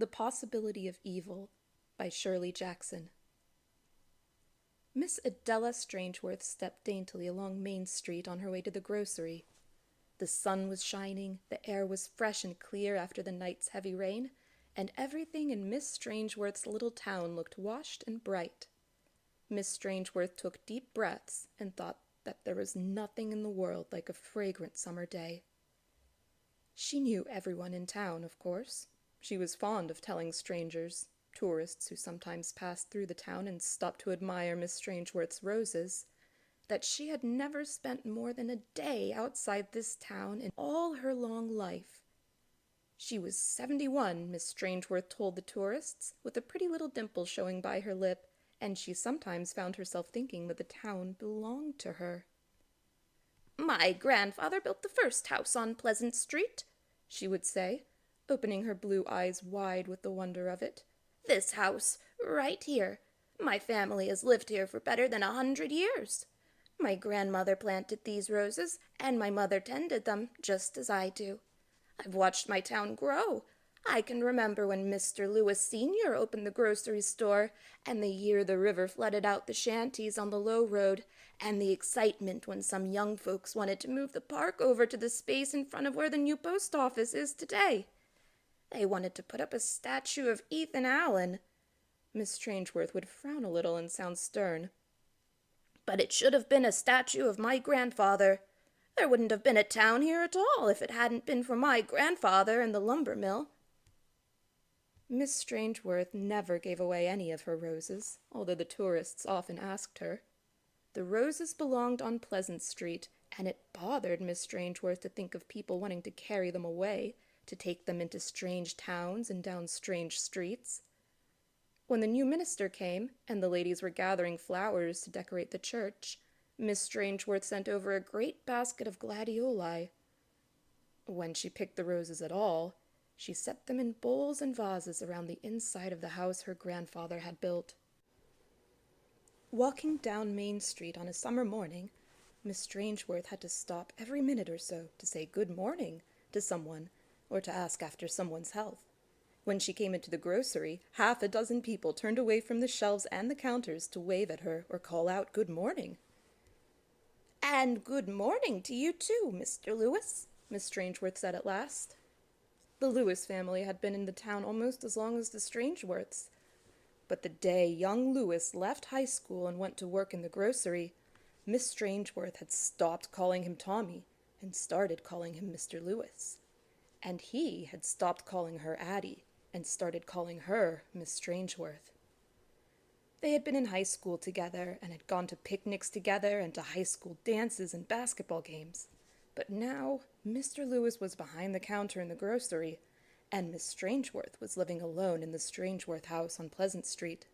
The Possibility of Evil by Shirley Jackson. Miss Adela Strangeworth stepped daintily along Main Street on her way to the grocery. The sun was shining, the air was fresh and clear after the night's heavy rain, and everything in Miss Strangeworth's little town looked washed and bright. Miss Strangeworth took deep breaths and thought that there was nothing in the world like a fragrant summer day. She knew everyone in town, of course. She was fond of telling strangers, tourists who sometimes passed through the town and stopped to admire Miss Strangeworth's roses, that she had never spent more than a day outside this town in all her long life. She was 71, Miss Strangeworth told the tourists, with a pretty little dimple showing by her lip, and she sometimes found herself thinking that the town belonged to her. "My grandfather built the first house on Pleasant Street," she would say, opening her blue eyes wide with the wonder of it. "This house, right here. My family has lived here for better than 100 years. My grandmother planted these roses, and my mother tended them, just as I do. I've watched my town grow. I can remember when Mr. Lewis Sr. opened the grocery store, and the year the river flooded out the shanties on the low road, and the excitement when some young folks wanted to move the park over to the space in front of where the new post office is today. They wanted to put up a statue of Ethan Allen." Miss Strangeworth would frown a little and sound stern. "But it should have been a statue of my grandfather. There wouldn't have been a town here at all if it hadn't been for my grandfather and the lumber mill." Miss Strangeworth never gave away any of her roses, although the tourists often asked her. The roses belonged on Pleasant Street, and it bothered Miss Strangeworth to think of people wanting to carry them away, to take them into strange towns and down strange streets. When the new minister came, and the ladies were gathering flowers to decorate the church, Miss Strangeworth sent over a great basket of gladioli. When she picked the roses at all, she set them in bowls and vases around the inside of the house her grandfather had built. Walking down Main Street on a summer morning, Miss Strangeworth had to stop every minute or so to say good morning to someone, or to ask after someone's health. When she came into the grocery, half a dozen people turned away from the shelves and the counters to wave at her or call out good morning. "And good morning to you too, Mr. Lewis," Miss Strangeworth said at last. The Lewis family had been in the town almost as long as the Strangeworths, but the day young Lewis left high school and went to work in the grocery, Miss Strangeworth had stopped calling him Tommy and started calling him Mr. Lewis. And he had stopped calling her Addie and started calling her Miss Strangeworth. They had been in high school together and had gone to picnics together and to high school dances and basketball games. But now Mr. Lewis was behind the counter in the grocery, and Miss Strangeworth was living alone in the Strangeworth house on Pleasant Street.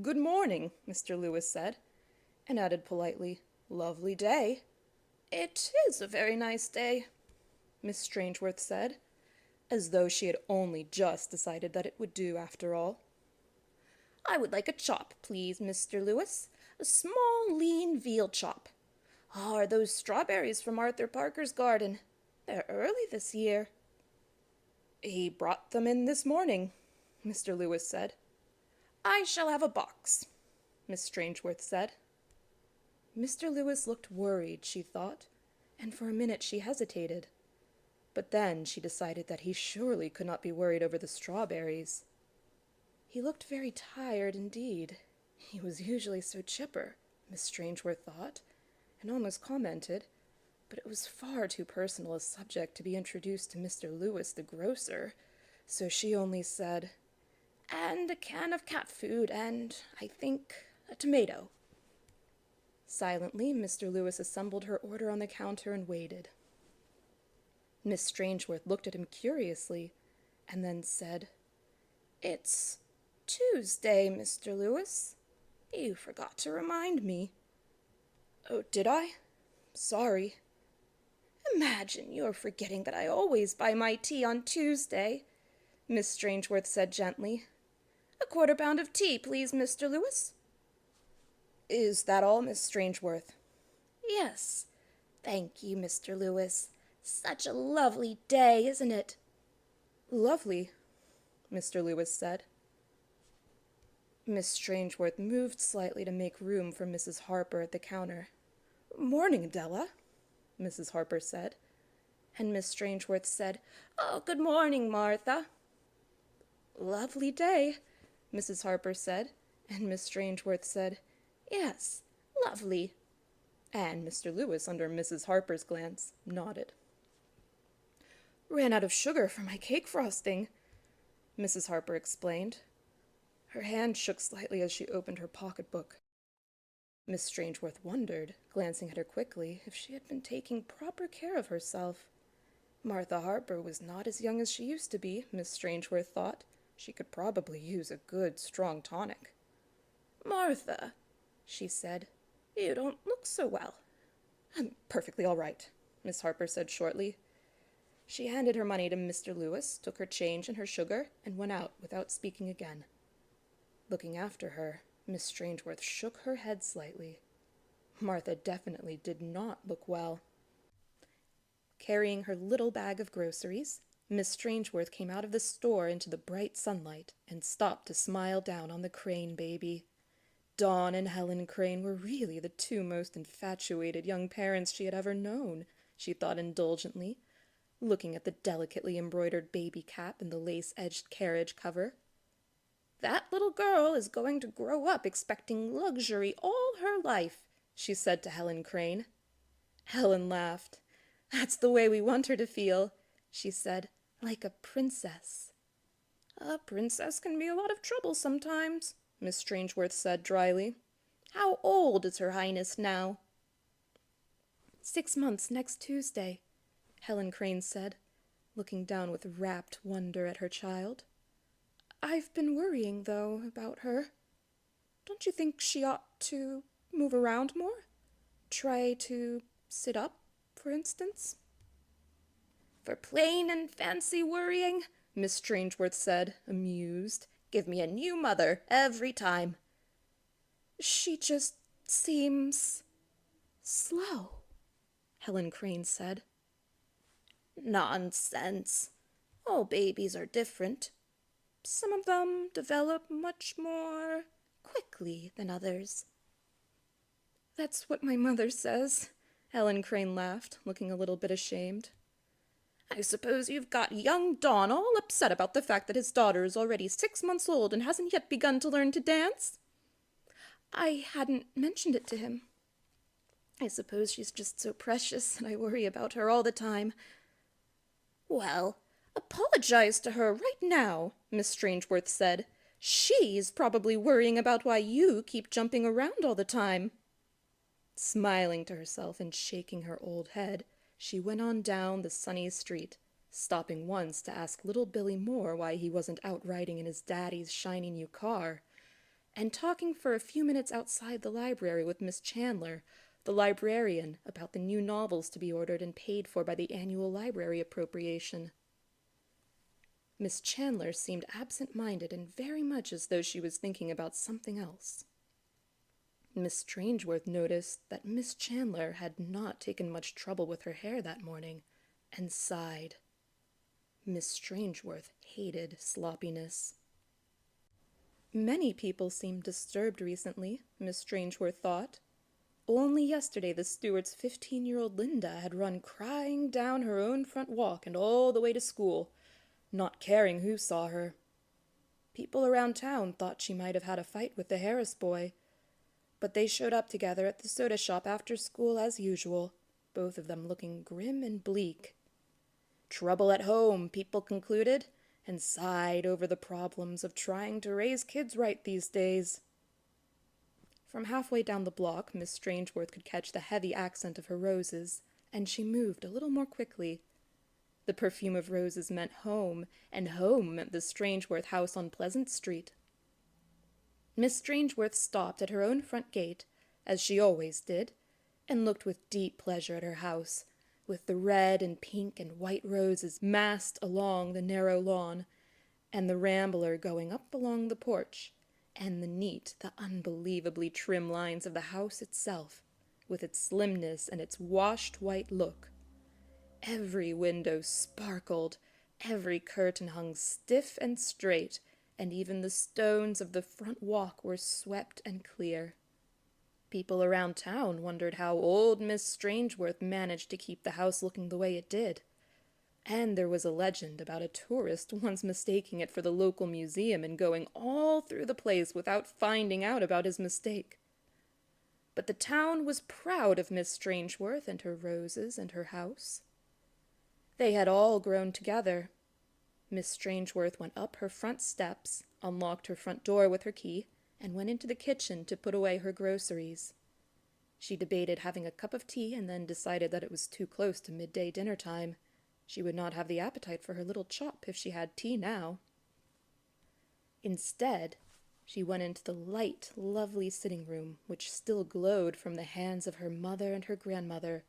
"Good morning," Mr. Lewis said, and added politely, "Lovely day." "It is a very nice day," Miss Strangeworth said, as though she had only just decided that it would do after all. "I would like a chop, please, Mr. Lewis. A small, lean veal chop. Are those strawberries from Arthur Parker's garden? They're early this year." "He brought them in this morning," Mr. Lewis said. "I shall have a box," Miss Strangeworth said. Mr. Lewis looked worried, she thought, and for a minute she hesitated. But then she decided that he surely could not be worried over the strawberries. He looked very tired indeed. He was usually so chipper, Miss Strangeworth thought, and almost commented, but it was far too personal a subject to be introduced to Mr. Lewis the grocer, so she only said, "And a can of cat food, and, I think, a tomato." Silently, Mr. Lewis assembled her order on the counter and waited. Miss Strangeworth looked at him curiously, and then said, "It's Tuesday, Mr. Lewis. You forgot to remind me." "Oh, did I? Sorry." "Imagine you're forgetting that I always buy my tea on Tuesday," Miss Strangeworth said gently. "A quarter-pound of tea, please, Mr. Lewis." "Is that all, Miss Strangeworth?" "Yes. Thank you, Mr. Lewis. Such a lovely day, isn't it?" "Lovely? Mr. Lewis said. Miss Strangeworth moved slightly to make room for Mrs. Harper at the counter. "Morning, Della," Mrs. Harper said. And Miss Strangeworth said, "Oh, good morning, Martha." "Lovely day," Mrs. Harper said, and Miss Strangeworth said, "Yes, lovely." And Mr. Lewis, under Mrs. Harper's glance, nodded. "Ran out of sugar for my cake frosting," Mrs. Harper explained. Her hand shook slightly as she opened her pocketbook. Miss Strangeworth wondered, glancing at her quickly, if she had been taking proper care of herself. Martha Harper was not as young as she used to be, Miss Strangeworth thought. She could probably use a good, strong tonic. "Martha," she said, "you don't look so well." "I'm perfectly all right," Miss Harper said shortly. She handed her money to Mr. Lewis, took her change and her sugar, and went out without speaking again. Looking after her, Miss Strangeworth shook her head slightly. Martha definitely did not look well. Carrying her little bag of groceries, Miss Strangeworth came out of the store into the bright sunlight and stopped to smile down on the Crane baby. Dawn and Helen Crane were really the two most infatuated young parents she had ever known, she thought indulgently, looking at the delicately embroidered baby cap and the lace-edged carriage cover. "That little girl is going to grow up expecting luxury all her life," she said to Helen Crane. Helen laughed. "That's the way we want her to feel," she said, "like a princess." "A princess can be a lot of trouble sometimes," Miss Strangeworth said dryly. "How old is Her Highness now?" 6 months next Tuesday," Helen Crane said, looking down with rapt wonder at her child. "I've been worrying, though, about her. Don't you think she ought to move around more? Try to sit up, for instance?" "For plain and fancy worrying," Miss Strangeworth said, amused, "give me a new mother every time." "She just seems slow," Helen Crane said. "Nonsense. All babies are different. Some of them develop much more quickly than others." "That's what my mother says," Helen Crane laughed, looking a little bit ashamed. "I suppose you've got young Don all upset about the fact that his daughter is already 6 months old and hasn't yet begun to learn to dance?" "I hadn't mentioned it to him. I suppose she's just so precious, and I worry about her all the time." "Well, apologize to her right now," Miss Strangeworth said. "She's probably worrying about why you keep jumping around all the time." Smiling to herself and shaking her old head, she went on down the sunny street, stopping once to ask little Billy Moore why he wasn't out riding in his daddy's shiny new car, and talking for a few minutes outside the library with Miss Chandler, the librarian, about the new novels to be ordered and paid for by the annual library appropriation. Miss Chandler seemed absent-minded and very much as though she was thinking about something else. Miss Strangeworth noticed that Miss Chandler had not taken much trouble with her hair that morning, and sighed. Miss Strangeworth hated sloppiness. Many people seemed disturbed recently, Miss Strangeworth thought. Only yesterday the steward's 15-year-old Linda had run crying down her own front walk and all the way to school, not caring who saw her. People around town thought she might have had a fight with the Harris boy, but they showed up together at the soda shop after school as usual, both of them looking grim and bleak. Trouble at home, people concluded, and sighed over the problems of trying to raise kids right these days. From halfway down the block, Miss Strangeworth could catch the heavy accent of her roses, and she moved a little more quickly. The perfume of roses meant home, and home meant the Strangeworth house on Pleasant Street. Miss Strangeworth stopped at her own front gate, as she always did, and looked with deep pleasure at her house, with the red and pink and white roses massed along the narrow lawn, and the rambler going up along the porch, and the unbelievably trim lines of the house itself, with its slimness and its washed white look. Every window sparkled, Every curtain hung stiff and straight, and even the stones of the front walk were swept and clear. People around town wondered how old Miss Strangeworth managed to keep the house looking the way it did. And there was a legend about a tourist once mistaking it for the local museum and going all through the place without finding out about his mistake. But the town was proud of Miss Strangeworth and her roses and her house. They had all grown together. Miss Strangeworth went up her front steps, unlocked her front door with her key, and went into the kitchen to put away her groceries. She debated having a cup of tea and then decided that it was too close to midday dinner time. She would not have the appetite for her little chop if she had tea now. Instead, she went into the light, lovely sitting room, which still glowed from the hands of her mother and her grandmother,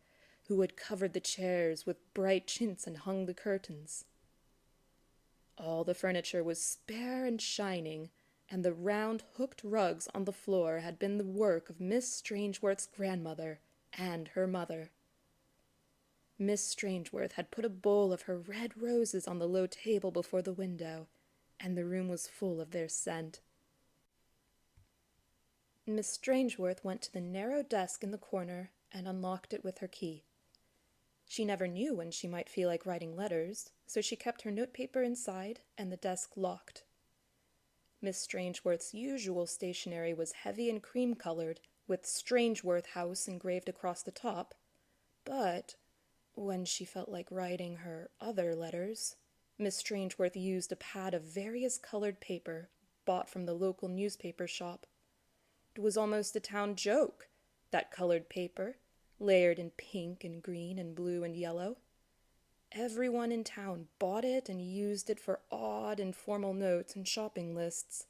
who had covered the chairs with bright chintz and hung the curtains. All the furniture was spare and shining, and the round hooked rugs on the floor had been the work of Miss Strangeworth's grandmother and her mother. Miss Strangeworth had put a bowl of her red roses on the low table before the window, and the room was full of their scent. Miss Strangeworth went to the narrow desk in the corner and unlocked it with her key. She never knew when she might feel like writing letters, so she kept her notepaper inside and the desk locked. Miss Strangeworth's usual stationery was heavy and cream-colored, with Strangeworth House engraved across the top, but when she felt like writing her other letters, Miss Strangeworth used a pad of various colored paper bought from the local newspaper shop. It was almost a town joke, that colored paper, layered in pink and green and blue and yellow. Everyone in town bought it and used it for odd, informal notes and shopping lists.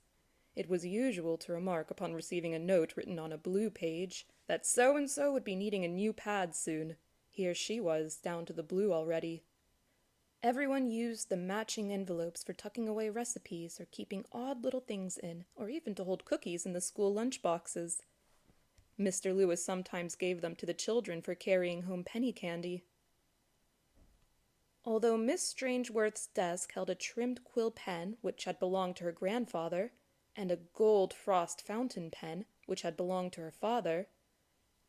It was usual to remark upon receiving a note written on a blue page that so-and-so would be needing a new pad soon. Here she was, down to the blue already. Everyone used the matching envelopes for tucking away recipes or keeping odd little things in, or even to hold cookies in the school lunch boxes. Mr. Lewis sometimes gave them to the children for carrying home penny candy. Although Miss Strangeworth's desk held a trimmed quill pen, which had belonged to her grandfather, and a gold frost fountain pen, which had belonged to her father,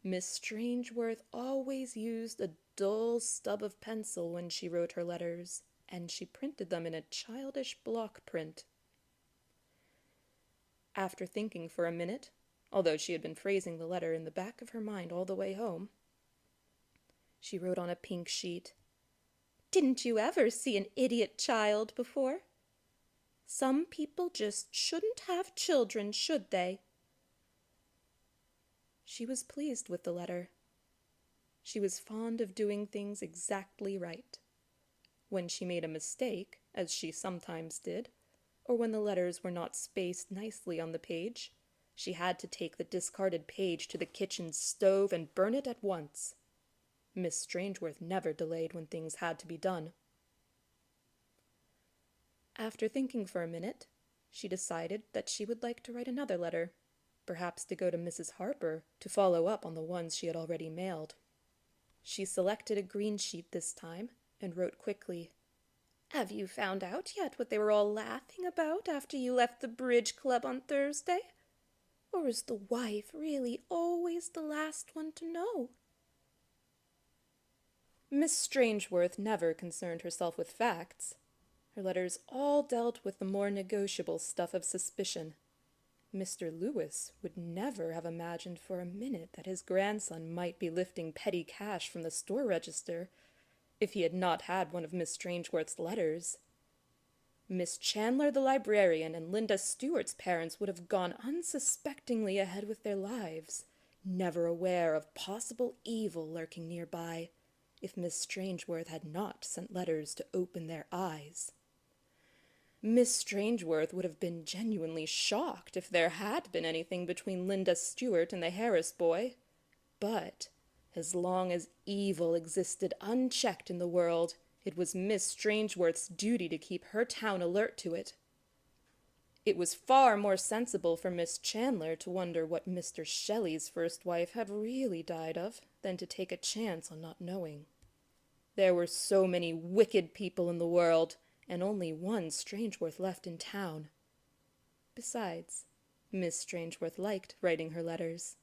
Miss Strangeworth always used a dull stub of pencil when she wrote her letters, and she printed them in a childish block print. After thinking for a minute, although she had been phrasing the letter in the back of her mind all the way home, she wrote on a pink sheet, "Didn't you ever see an idiot child before? Some people just shouldn't have children, should they?" She was pleased with the letter. She was fond of doing things exactly right. When she made a mistake, as she sometimes did, or when the letters were not spaced nicely on the page, she had to take the discarded page to the kitchen stove and burn it at once. Miss Strangeworth never delayed when things had to be done. After thinking for a minute, she decided that she would like to write another letter, perhaps to go to Mrs. Harper to follow up on the ones she had already mailed. She selected a green sheet this time and wrote quickly, "Have you found out yet what they were all laughing about after you left the bridge club on Thursday? Or is the wife really always the last one to know?" Miss Strangeworth never concerned herself with facts. Her letters all dealt with the more negotiable stuff of suspicion. Mr. Lewis would never have imagined for a minute that his grandson might be lifting petty cash from the store register if he had not had one of Miss Strangeworth's letters. Miss Chandler the librarian and Linda Stewart's parents would have gone unsuspectingly ahead with their lives, never aware of possible evil lurking nearby, if Miss Strangeworth had not sent letters to open their eyes. Miss Strangeworth would have been genuinely shocked if there had been anything between Linda Stewart and the Harris boy. But as long as evil existed unchecked in the world, it was Miss Strangeworth's duty to keep her town alert to it. It was far more sensible for Miss Chandler to wonder what Mr. Shelley's first wife had really died of than to take a chance on not knowing. There were so many wicked people in the world, and only one Strangeworth left in town. Besides, Miss Strangeworth liked writing her letters.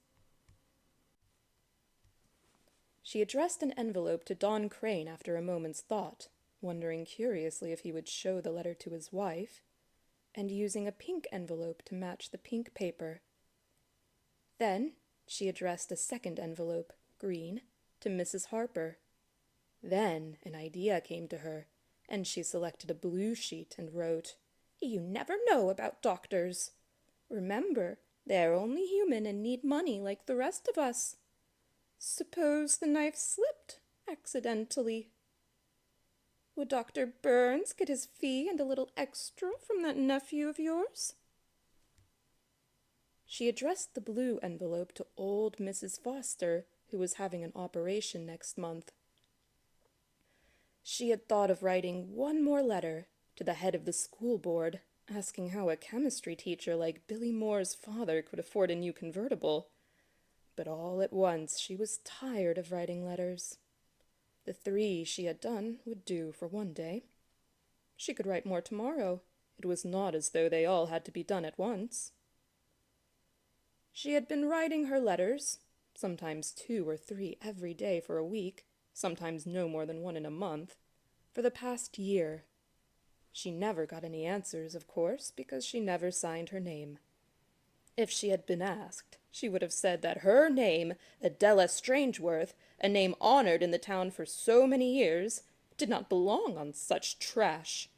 She addressed an envelope to Don Crane after a moment's thought, wondering curiously if he would show the letter to his wife, and using a pink envelope to match the pink paper. Then she addressed a second envelope, green, to Mrs. Harper. Then an idea came to her, and she selected a blue sheet and wrote, "You never know about doctors. Remember, they're only human and need money like the rest of us. Suppose the knife slipped accidentally. Would Dr. Burns get his fee and a little extra from that nephew of yours?" She addressed the blue envelope to old Mrs. Foster, who was having an operation next month. She had thought of writing one more letter to the head of the school board, asking how a chemistry teacher like Billy Moore's father could afford a new convertible. But all at once she was tired of writing letters. The 3 she had done would do for one day. She could write more tomorrow. It was not as though they all had to be done at once. She had been writing her letters, sometimes 2 or 3 every day for a week, sometimes no more than 1 in a month, for the past year. She never got any answers, of course, because she never signed her name. If she had been asked, she would have said that her name, Adela Strangeworth, a name honored in the town for so many years, did not belong on such trash.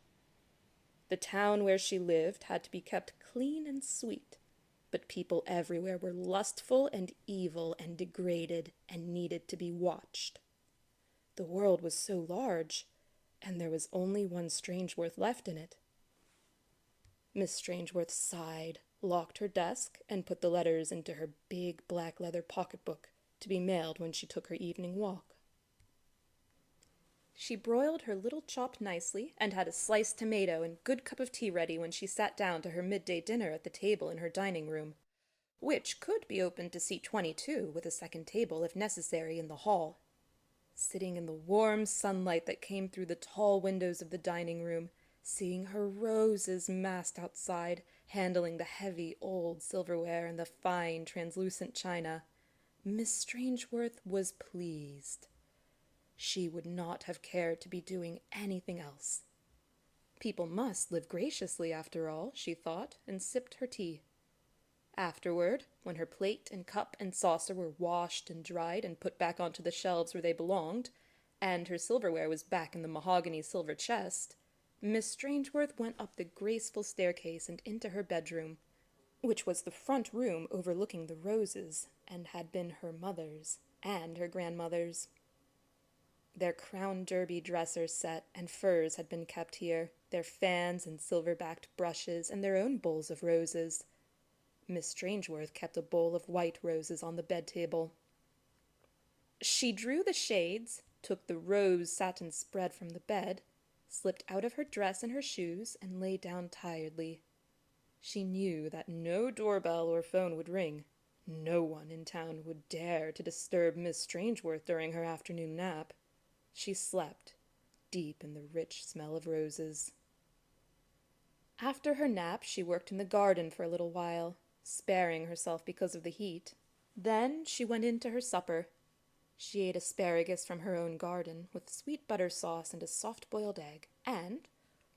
The town where she lived had to be kept clean and sweet, but people everywhere were lustful and evil and degraded and needed to be watched. The world was so large, and there was only one Strangeworth left in it. Miss Strangeworth sighed, locked her desk, and put the letters into her big black leather pocketbook to be mailed when she took her evening walk. She broiled her little chop nicely and had a sliced tomato and good cup of tea ready when she sat down to her midday dinner at the table in her dining room, which could be opened to seat 22 with a second table if necessary in the hall. Sitting in the warm sunlight that came through the tall windows of the dining room, seeing her roses massed outside, handling the heavy old silverware and the fine translucent china, Miss Strangeworth was pleased. She would not have cared to be doing anything else. People must live graciously after all, she thought, and sipped her tea. Afterward, when her plate and cup and saucer were washed and dried and put back onto the shelves where they belonged, and her silverware was back in the mahogany silver chest, Miss Strangeworth went up the graceful staircase and into her bedroom, which was the front room overlooking the roses, and had been her mother's and her grandmother's. Their crown derby dresser set and furs had been kept here, their fans and silver-backed brushes, and their own bowls of roses. Miss Strangeworth kept a bowl of white roses on the bed table. She drew the shades, took the rose satin spread from the bed, slipped out of her dress and her shoes, and lay down tiredly. She knew that no doorbell or phone would ring. No one in town would dare to disturb Miss Strangeworth during her afternoon nap. She slept, deep in the rich smell of roses. After her nap, she worked in the garden for a little while, sparing herself because of the heat. Then she went in to her supper. She ate asparagus from her own garden, with sweet butter sauce and a soft-boiled egg, and,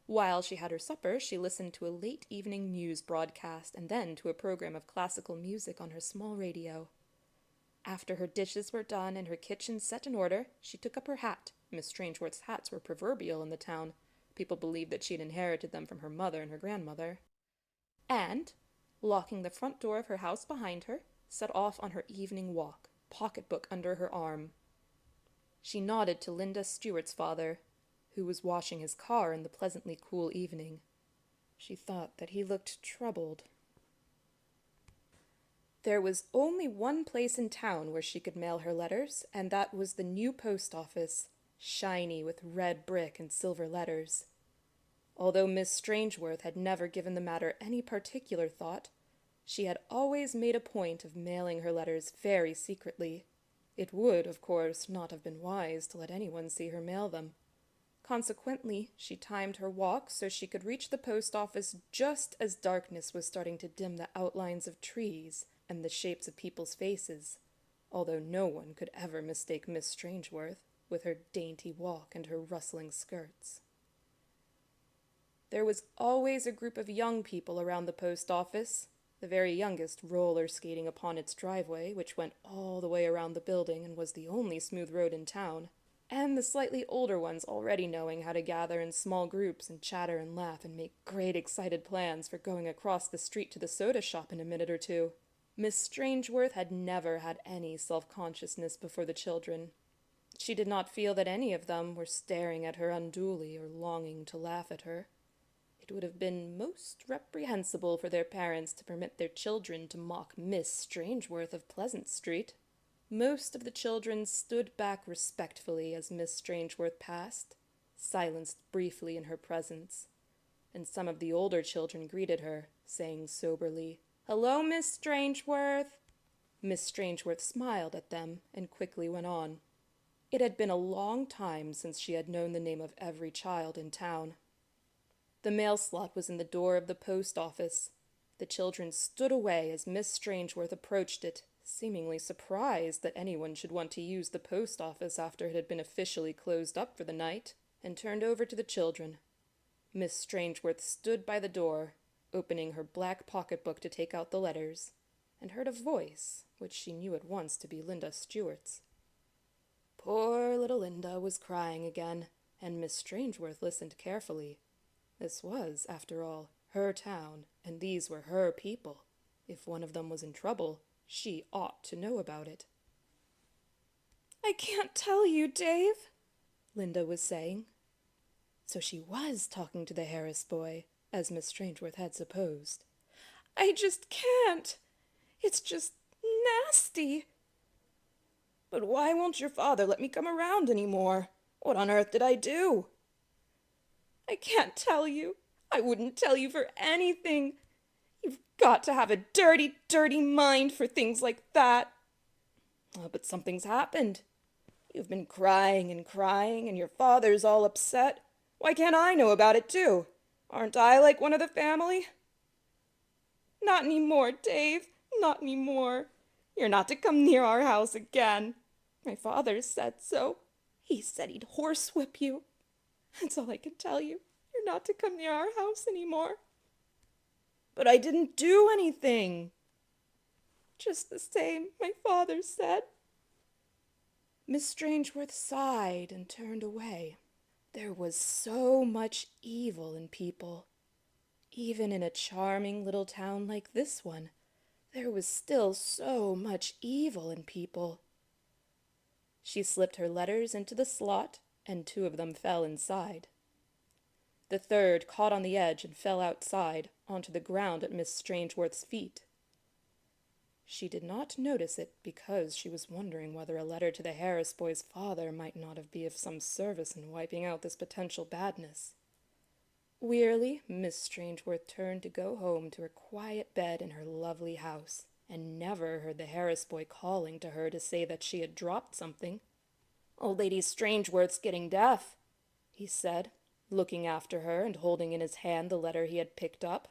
while she had her supper, she listened to a late evening news broadcast and then to a program of classical music on her small radio. After her dishes were done and her kitchen set in order, she took up her hat. Miss Strangeworth's hats were proverbial in the town. People believed that she had inherited them from her mother and her grandmother. And, locking the front door of her house behind her, set off on her evening walk, pocketbook under her arm. She nodded to Linda Stewart's father, who was washing his car in the pleasantly cool evening. She thought that he looked troubled. There was only one place in town where she could mail her letters, and that was the new post office, shiny with red brick and silver letters. Although Miss Strangeworth had never given the matter any particular thought, she had always made a point of mailing her letters very secretly. It would, of course, not have been wise to let anyone see her mail them. Consequently, she timed her walk so she could reach the post office just as darkness was starting to dim the outlines of trees and the shapes of people's faces, although no one could ever mistake Miss Strangeworth with her dainty walk and her rustling skirts. There was always a group of young people around the post office, the very youngest roller skating upon its driveway, which went all the way around the building and was the only smooth road in town, and the slightly older ones already knowing how to gather in small groups and chatter and laugh and make great excited plans for going across the street to the soda shop in a minute or two. Miss Strangeworth had never had any self-consciousness before the children. She did not feel that any of them were staring at her unduly or longing to laugh at her. It would have been most reprehensible for their parents to permit their children to mock Miss Strangeworth of Pleasant Street. Most of the children stood back respectfully as Miss Strangeworth passed, silenced briefly in her presence, and some of the older children greeted her, saying soberly, "Hello, Miss Strangeworth." Miss Strangeworth smiled at them and quickly went on. It had been a long time since she had known the name of every child in town. The mail slot was in the door of the post office. The children stood away as Miss Strangeworth approached it, seemingly surprised that anyone should want to use the post office after it had been officially closed up for the night, and turned over to the children. Miss Strangeworth stood by the door, opening her black pocketbook to take out the letters, and heard a voice, which she knew at once to be Linda Stewart's. Poor little Linda was crying again, and Miss Strangeworth listened carefully. This was, after all, her town, and these were her people. If one of them was in trouble, she ought to know about it. "I can't tell you, Dave," Linda was saying. So she was talking to the Harris boy, as Miss Strangeworth had supposed. "I just can't. It's just nasty." "But why won't your father let me come around any more? What on earth did I do?" "I can't tell you. I wouldn't tell you for anything. You've got to have a dirty, dirty mind for things like that." "Oh, but something's happened. You've been crying, and your father's all upset. Why can't I know about it too? Aren't I like one of the family?" "Not anymore, Dave. Not anymore. You're not to come near our house again. My father said so. He said he'd horsewhip you. That's all I can tell you. You're not to come near our house anymore." "But I didn't do anything." "Just the same, my father said." Miss Strangeworth sighed and turned away. There was so much evil in people. Even in a charming little town like this one, there was still so much evil in people. She slipped her letters into the slot, and 2 of them fell inside. The third caught on the edge and fell outside, onto the ground at Miss Strangeworth's feet. She did not notice it because she was wondering whether a letter to the Harris boy's father might not be of some service in wiping out this potential badness. Wearily, Miss Strangeworth turned to go home to her quiet bed in her lovely house, and never heard the Harris boy calling to her to say that she had dropped something. "Old Lady Strangeworth's getting deaf," he said, looking after her and holding in his hand the letter he had picked up.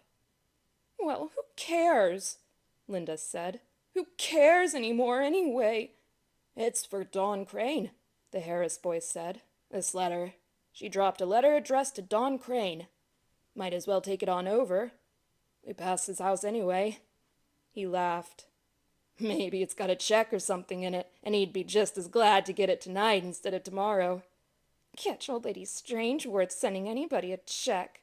"Well, who cares?" Linda said. "Who cares anymore, anyway?" "It's for Dawn Crane," the Harris boy said. "This letter. She dropped a letter addressed to Dawn Crane. Might as well take it on over. We pass his house anyway." He laughed. "Maybe it's got a check or something in it, and he'd be just as glad to get it tonight instead of tomorrow." "Catch old Lady Strangeworth sending anybody a check,"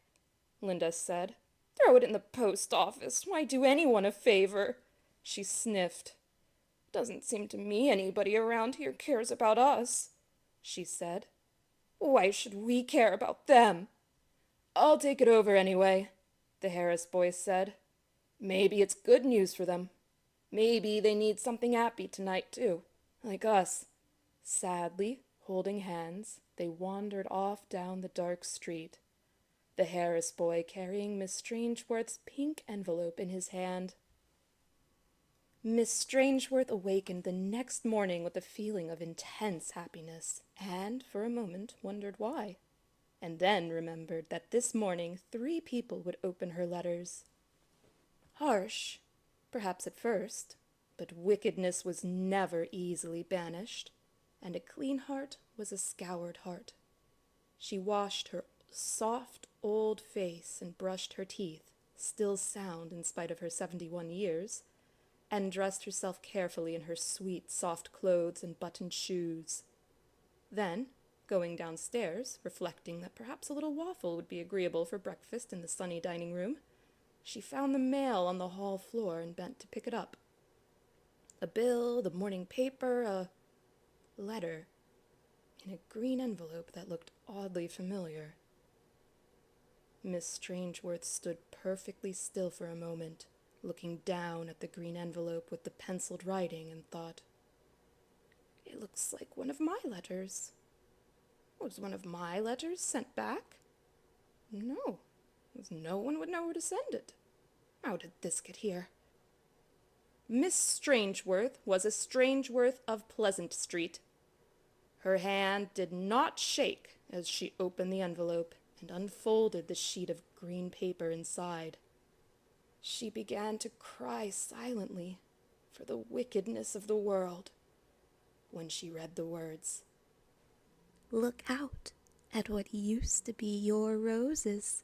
Linda said. "Throw it in the post office. Why do anyone a favor?" She sniffed. "Doesn't seem to me anybody around here cares about us," she said. "Why should we care about them?" "I'll take it over anyway," the Harris boy said. "Maybe it's good news for them. Maybe they need something happy tonight, too, like us." Sadly, holding hands, they wandered off down the dark street, the Harris boy carrying Miss Strangeworth's pink envelope in his hand. Miss Strangeworth awakened the next morning with a feeling of intense happiness, and, for a moment, wondered why. and then remembered that this morning 3 people would open her letters. Harsh, perhaps at first, but wickedness was never easily banished, and a clean heart was a scoured heart. She washed her soft old face and brushed her teeth, still sound in spite of her 71 years, and dressed herself carefully in her sweet, soft clothes and buttoned shoes. Then, going downstairs, reflecting that perhaps a little waffle would be agreeable for breakfast in the sunny dining room, she found the mail on the hall floor and bent to pick it up. A bill, the morning paper, a letter, in a green envelope that looked oddly familiar. Miss Strangeworth stood perfectly still for a moment, looking down at the green envelope with the penciled writing, and thought, "It looks like one of my letters. Was one of my letters sent back? No, as no one would know where to send it. How did this get here?" Miss Strangeworth was a Strangeworth of Pleasant Street. Her hand did not shake as she opened the envelope and unfolded the sheet of green paper inside. She began to cry silently for the wickedness of the world when she read the words, "Look out at what used to be your roses.